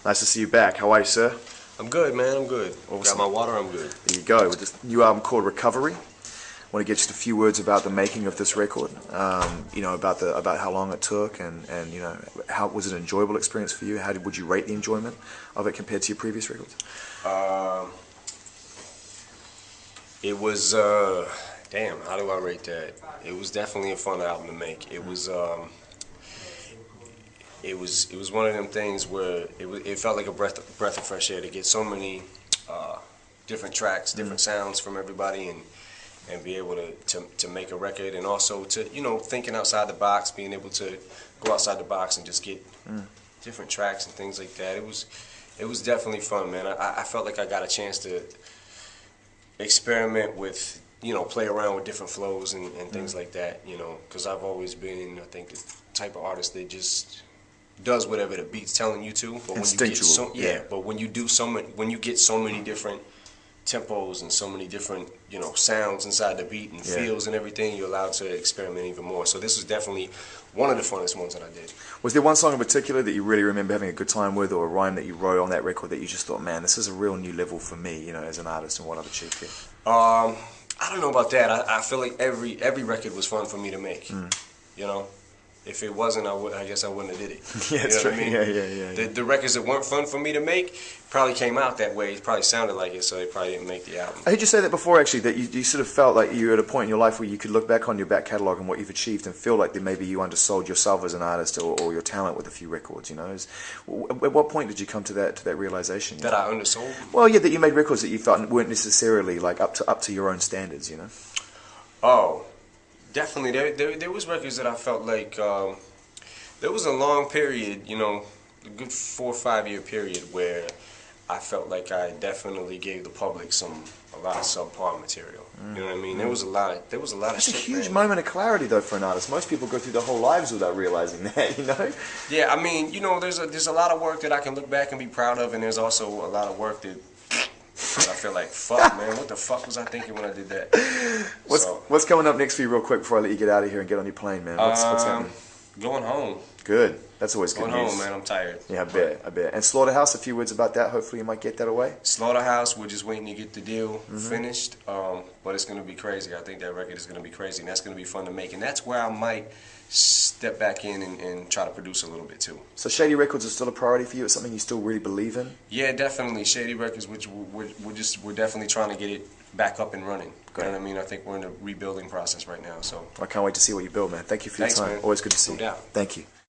Nice to see you back. How are you, sir? I'm good, man. I'm good. Awesome. Got my water. I'm good. There you go. With this new album called Recovery. I want to get just a few words about the making of this record. About how long it took, and how was it an enjoyable experience for you? Would you rate the enjoyment of it compared to your previous records? It was damn. How do I rate that? It was definitely a fun album to make. It was one of them things where it felt like a breath of fresh air to get so many different tracks, different sounds from everybody, and be able to make a record, and also to thinking outside the box, being able to go outside the box and just get different tracks and things like that. It was definitely fun, man. I felt like I got a chance to experiment with, play around with different flows and things like that, because I've always been, I think, the type of artist that just does whatever the beat's telling you to. But instinctual. But when you get so many different tempos and so many different sounds inside the beat and feels and everything, you're allowed to experiment even more. So this was definitely one of the funnest ones that I did. Was there one song in particular that you really remember having a good time with, or a rhyme that you wrote on that record that you just thought, man, this is a real new level for me, as an artist and what I've achieved here? I don't know about that. I feel like every record was fun for me to make. If it wasn't, I guess I wouldn't have did it. Yeah, that's true. What I mean? Yeah. The records that weren't fun for me to make probably came out that way. It probably sounded like it, so they probably didn't make the album. I heard you say that before, actually, that you sort of felt like you were at a point in your life where you could look back on your back catalogue and what you've achieved and feel like that maybe you undersold yourself as an artist or your talent with a few records. At what point did you come to that realization? That I undersold? Well, yeah, that you made records that you felt weren't necessarily like up to your own standards. Oh, definitely. There was records that I felt like. There was a long period, a good 4 or 5 year period where I felt like I definitely gave the public a lot of subpar material. You know what I mean? There was a lot of That's shit, a huge man. moment of clarity, though, for an artist. Most people go through their whole lives without realizing that, Yeah, I mean, there's a lot of work that I can look back and be proud of, and there's also a lot of work that I feel like, fuck, man, what the fuck was I thinking when I did that? What's coming up next for you, real quick, before I let you get out of here and get on your plane, man? What's happening? Going home. Good. That's always good news. news. Going home, man. I'm tired. Yeah, I bet. And Slaughterhouse, a few words about that. Hopefully you might get that away. Slaughterhouse, we're just waiting to get the deal finished. But it's going to be crazy. I think that record is going to be crazy, and that's going to be fun to make. And that's where I might step back in and try to produce a little bit, too. So Shady Records is still a priority for you? It's something you still really believe in? Yeah, definitely. Shady Records, which we're definitely trying to get it back up and running. Great. You know what I mean? I think we're in a rebuilding process right now. So I can't wait to see what you build, man. Thank you for your time. Man. Always good to see you. No doubt. Thank you.